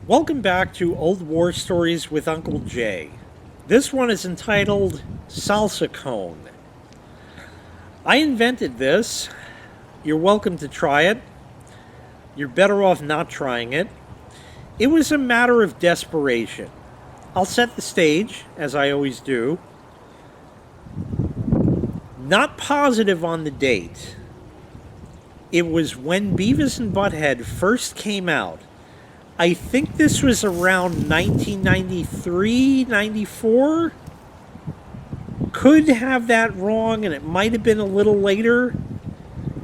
Welcome back to Old War Stories with Uncle Jay. This one is entitled Salsa Cone. I invented this. You're welcome to try it. You're better off not trying it. It was a matter of desperation. I'll set the stage, as I always do. Not positive on the date. It was when Beavis and Butthead first came out. I think this was around 1993, 94. Could have that wrong, and it might have been a little later.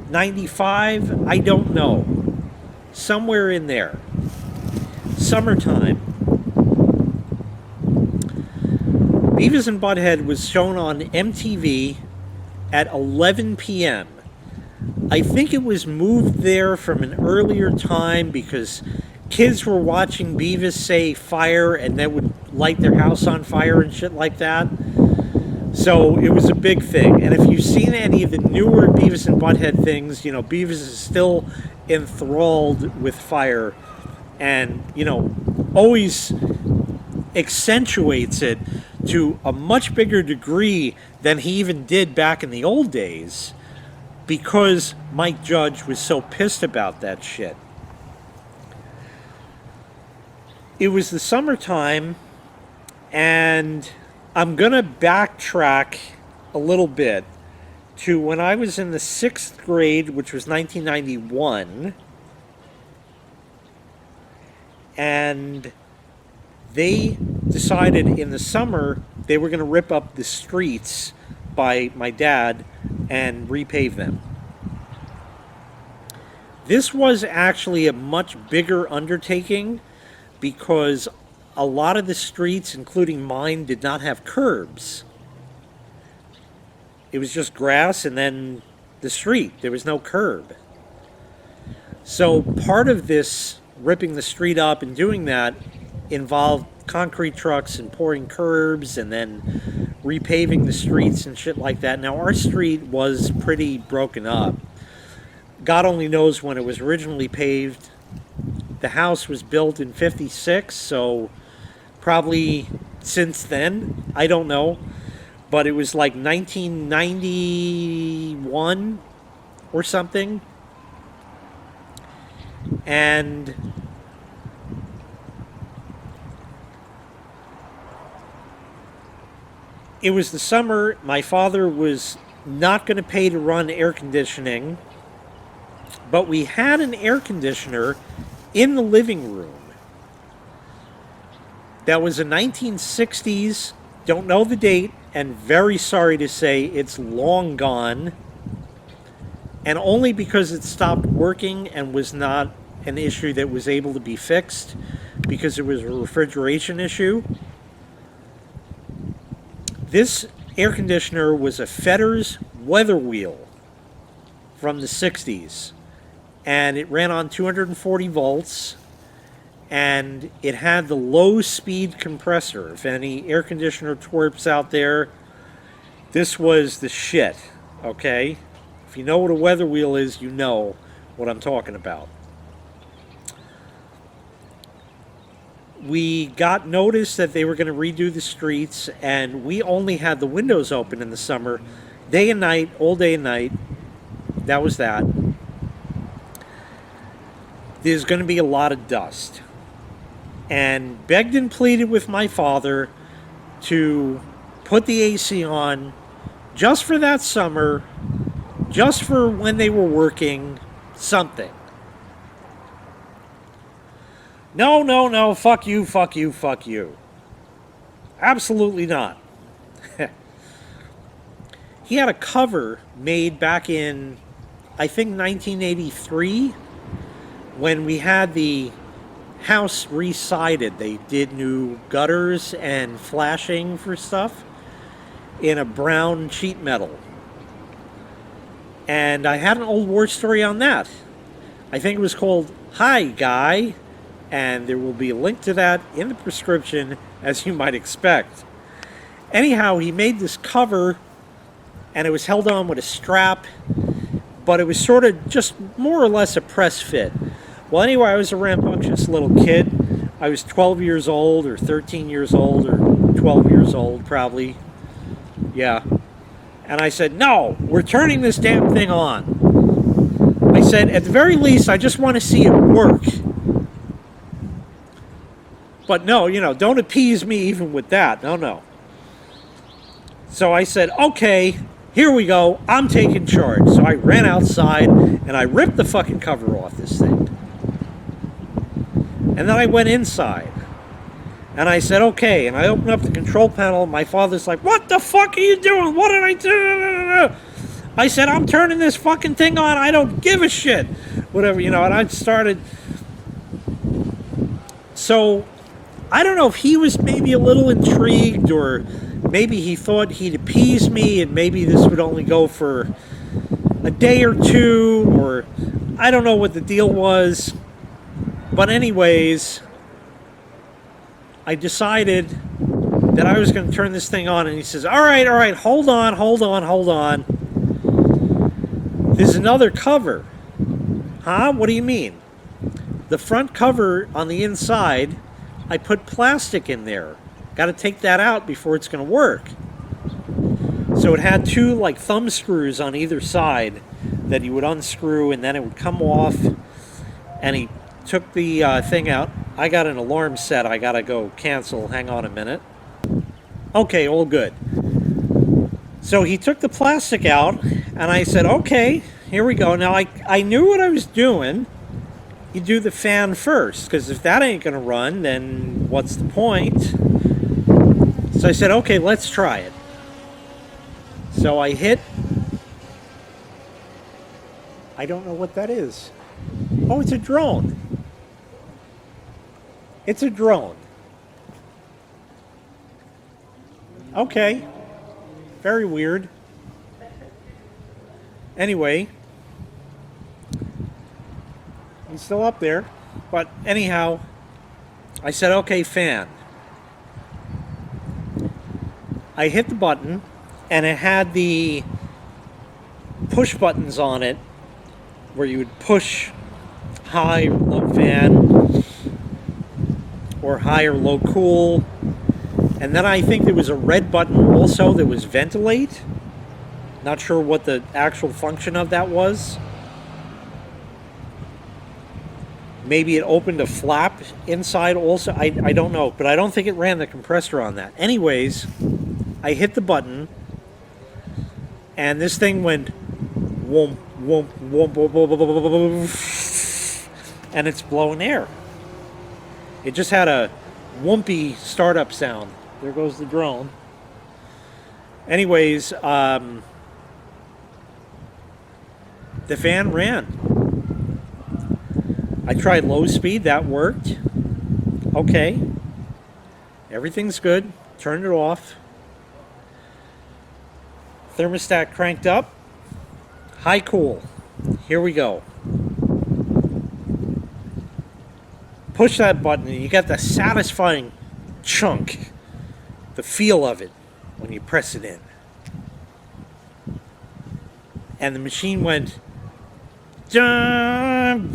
95, I don't know. Somewhere in there. Summertime. Beavis and Butthead was shown on MTV at 11 p.m. I think it was moved there from an earlier time because kids were watching Beavis say fire and then would light their house on fire and shit like that. So it was a big thing. And if you've seen any of the newer Beavis and Butthead things, Beavis is still enthralled with fire and, always accentuates it to a much bigger degree than he even did back in the old days because Mike Judge was so pissed about that shit. It was the summertime, and I'm going to backtrack a little bit to when I was in the 6th grade, which was 1991, and they decided in the summer they were going to rip up the streets by my dad and repave them. This was actually a much bigger undertaking because a lot of the streets, including mine, did not have curbs. It was just grass and then the street. There was no curb. So part of this ripping the street up and doing that involved concrete trucks and pouring curbs and then repaving the streets and shit like that. Now, our street was pretty broken up. God only knows when it was originally paved. The house was built in 56, so probably since then, I don't know. But it was like 1991 or something. And it was the summer. My father was not going to pay to run air conditioning, but we had an air conditioner in the living room. That was a 1960s, don't know the date, and very sorry to say it's long gone. And only because it stopped working and was not an issue that was able to be fixed because it was a refrigeration issue. This air conditioner was a Fetters weather wheel from the 60s. And it ran on 240 volts, and it had the low-speed compressor. If any air conditioner twerps out there, this was the shit, okay? If you know what a weather wheel is, you know what I'm talking about. We got notice that they were going to redo the streets, and we only had the windows open in the summer, day and night, all day and night. That was that. There's going to be a lot of dust. And begged and pleaded with my father to put the AC on just for that summer, just for when they were working, something. No, no, no, fuck you, fuck you, fuck you. Absolutely not. He had a cover made back in, I think, 1983. When we had the house re-sided, they did new gutters and flashing for stuff in a brown sheet metal. And I had an old war story on that. I think it was called Hi Guy, and there will be a link to that in the prescription, as you might expect. Anyhow, he made this cover, and it was held on with a strap, but it was sort of just more or less a press fit. Well, anyway, I was a rambunctious little kid. I was 12 years old or 13 years old or 12 years old, probably. Yeah. And I said, no, we're turning this damn thing on. I said, at the very least, I just want to see it work. But no, don't appease me even with that. No, no. So I said, okay, here we go. I'm taking charge. So I ran outside and I ripped the fucking cover off this thing. And then I went inside. And I said, okay. And I opened up the control panel. And my father's like, what the fuck are you doing? What did I do? I said, I'm turning this fucking thing on. I don't give a shit. Whatever, and I started. So I don't know if he was maybe a little intrigued, or maybe he thought he'd appease me and maybe this would only go for a day or two, or I don't know what the deal was. But anyways, I decided that I was going to turn this thing on, and he says, all right, hold on. There's another cover. Huh? What do you mean? The front cover on the inside, I put plastic in there. Got to take that out before it's going to work. So it had two like thumb screws on either side that you would unscrew and then it would come off. And he took the thing out. I got an alarm set. I got to go cancel. Hang on a minute. Okay, all good. So he took the plastic out and I said, okay, here we go. Now I knew what I was doing. You do the fan first, because if that ain't going to run, then what's the point? So I said, okay, let's try it. So I hit. I don't know what that is. Oh, it's a drone. It's a drone. Okay. Very weird. Anyway. He's still up there. But anyhow, I said, okay, fan. I hit the button, and it had the push buttons on it where you would push high or low fan or high or low cool. And then I think there was a red button also that was ventilate. Not sure what the actual function of that was. Maybe it opened a flap inside also. I don't know, but I don't think it ran the compressor on that. Anyways, I hit the button, and this thing went whoomp, whoomp, whoomp, whoomp, whoomp, whoomp, whoomp, and it's blowing air. It just had a whoompy startup sound. There goes the drone. Anyways, the fan ran. I tried low speed, that worked. Okay. Everything's good. Turned it off. Thermostat cranked up. High cool. Here we go. Push that button and you get the satisfying chunk. The feel of it when you press it in. And the machine went dun,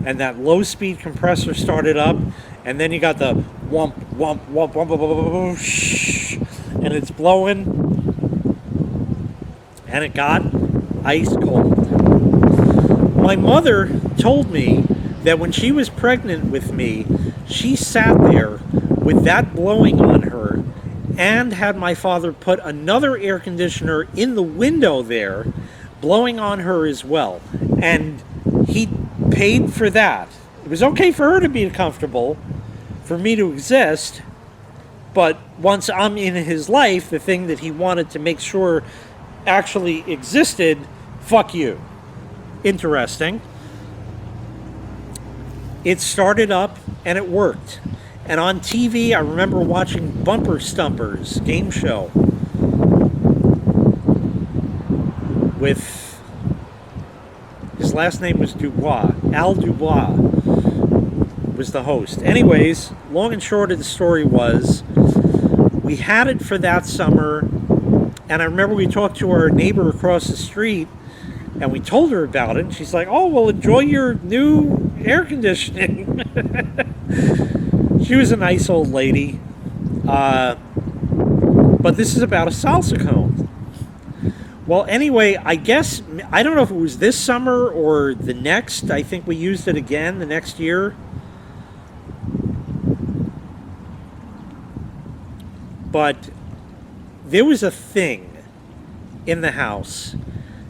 and that low speed compressor started up, and then you got the whump, whump, whump, whump, whump, whump, whump, shh, and it's blowing, and it got ice cold. My mother told me that when she was pregnant with me, she sat there with that blowing on her and had my father put another air conditioner in the window there, blowing on her as well. And he paid for that. It was okay for her to be comfortable, for me to exist, but once I'm in his life, the thing that he wanted to make sure actually existed, fuck you. Interesting. It started up and it worked. And on TV, I remember watching Bumper Stumpers game show with, his last name was Dubois. Al Dubois was the host. Anyways, long and short of the story was, we had it for that summer, and I remember we talked to our neighbor across the street, and we told her about it, and she's like, oh, well, enjoy your new air conditioning. She was a nice old lady. But this is about a salsa cone. Well, anyway, I guess, I don't know if it was this summer or the next. I think we used it again the next year. But there was a thing in the house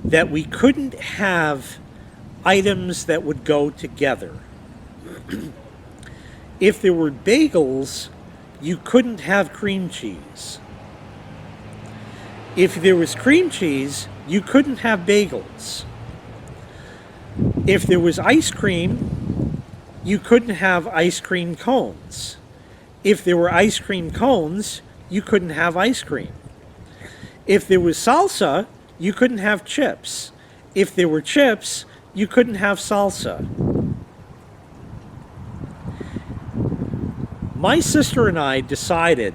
that we couldn't have items that would go together. If there were bagels, you couldn't have cream cheese. If there was cream cheese, you couldn't have bagels. If there was ice cream, you couldn't have ice cream cones. If there were ice cream cones, you couldn't have ice cream. If there was salsa, you couldn't have chips. If there were chips, you couldn't have salsa. My sister and I decided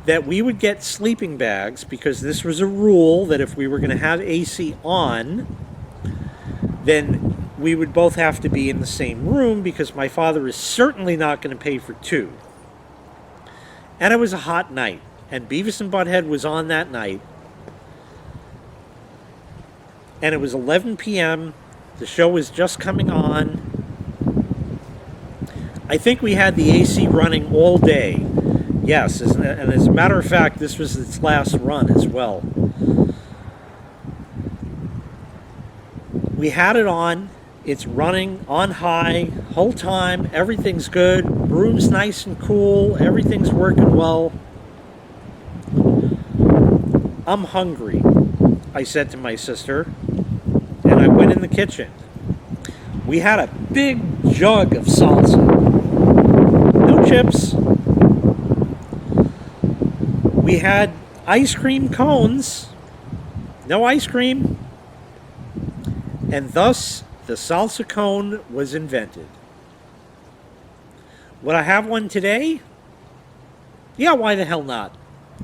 that we would get sleeping bags because this was a rule that if we were going to have AC on, then we would both have to be in the same room because my father is certainly not going to pay for two. And it was a hot night, and Beavis and Butthead was on that night. And it was 11 p.m. The show was just coming on. I think we had the AC running all day. Yes, and as a matter of fact, this was its last run as well. We had it on. It's running on high whole time. Everything's good. Room's nice and cool. Everything's working well. I'm hungry, I said to my sister, and I went in the kitchen. We had a big jug of salsa. No chips. We had ice cream cones. No ice cream. And thus, the salsa cone was invented. Would I have one today? Yeah, why the hell not?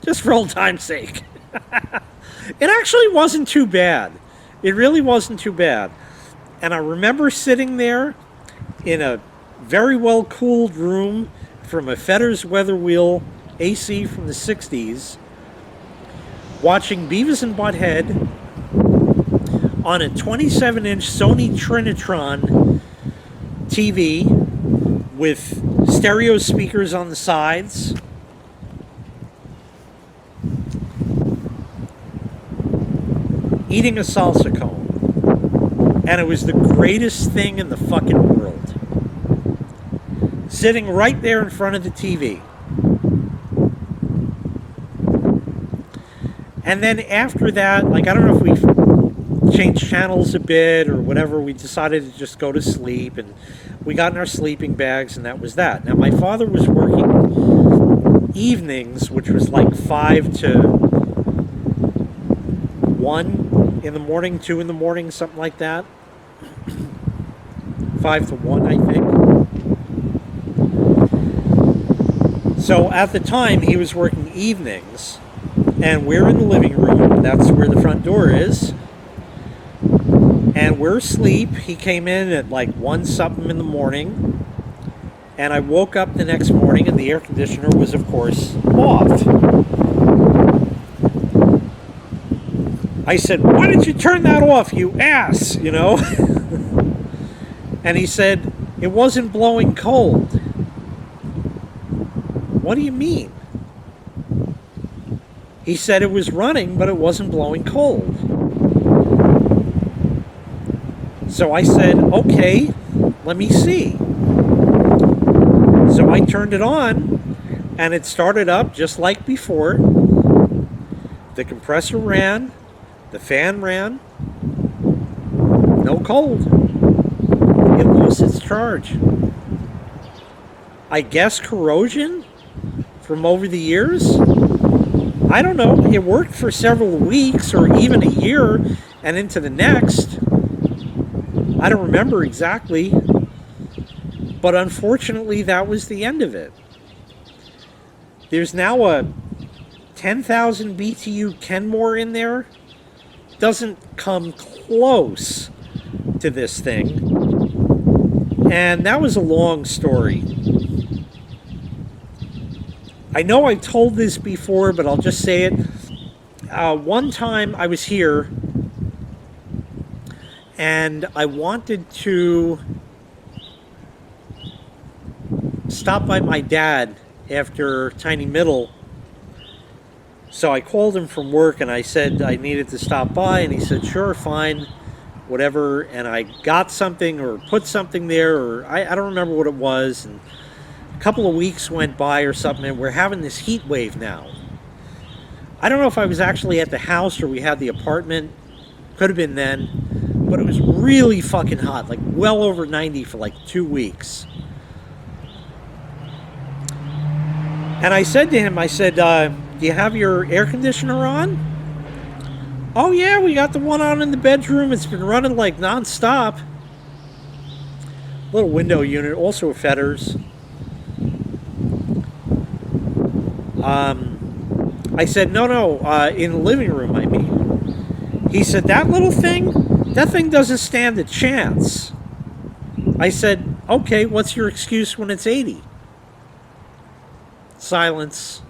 Just for old time's sake. It actually wasn't too bad. It really wasn't too bad. And I remember sitting there in a very well cooled room from a Fetter's Weather Wheel AC from the 60s, watching Beavis and Butthead on a 27-inch Sony Trinitron TV with stereo speakers on the sides. Eating a salsa cone. And it was the greatest thing in the fucking world. Sitting right there in front of the TV. And then after that, like, I don't know if we changed channels a bit or whatever, we decided to just go to sleep, and we got in our sleeping bags, and that was that. Now, my father was working evenings, which was like 5 to 1 in the morning, 2 in the morning, something like that. 5 to 1, I think. So at the time, he was working evenings, and we're in the living room. That's where the front door is. And we're asleep. He came in at like 1 something in the morning. And I woke up the next morning, and the air conditioner was, of course, off. I said, "Why did you turn that off, you ass?" You know? And he said, "It wasn't blowing cold." What do you mean? He said it was running, but it wasn't blowing cold. So I said, "Okay, let me see." So I turned it on, and it started up just like before. The compressor ran, the fan ran, no cold. It lost its charge. I guess corrosion from over the years? I don't know. It worked for several weeks or even a year and into the next. I don't remember exactly. But unfortunately, that was the end of it. There's now a 10,000 BTU Kenmore in there. Doesn't come close to this thing. And that was a long story. I know I've told this before, but I'll just say it. One time I was here and I wanted to stop by my dad after Tiny Middle. So I called him from work and I said I needed to stop by, and he said, sure, fine, whatever. And I got something or put something there, or I don't remember what it was. And a couple of weeks went by or something, and we're having this heat wave now. I don't know if I was actually at the house or we had the apartment. Could have been then. But it was really fucking hot, like well over 90 for like 2 weeks. And I said to him, I said, do you have your air conditioner on? Oh yeah, we got the one on in the bedroom. It's been running like nonstop. Little window unit, also with feathers. I said, no, in the living room, I mean. He said, that little thing? That thing doesn't stand a chance. I said, okay, what's your excuse when it's 80? Silence.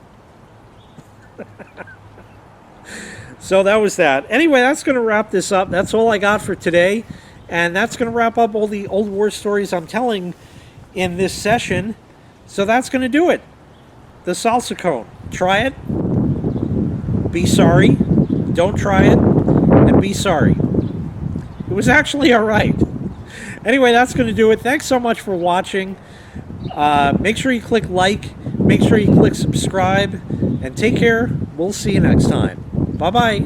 So that was that. Anyway, that's going to wrap this up. That's all I got for today. And that's going to wrap up all the old war stories I'm telling in this session. So that's going to do it. The salsa cone. Try it. Be sorry. Don't try it. And be sorry. It was actually all right. Anyway, that's going to do it. Thanks so much for watching. Make sure you click like. Make sure you click subscribe. And take care. We'll see you next time. Bye-bye.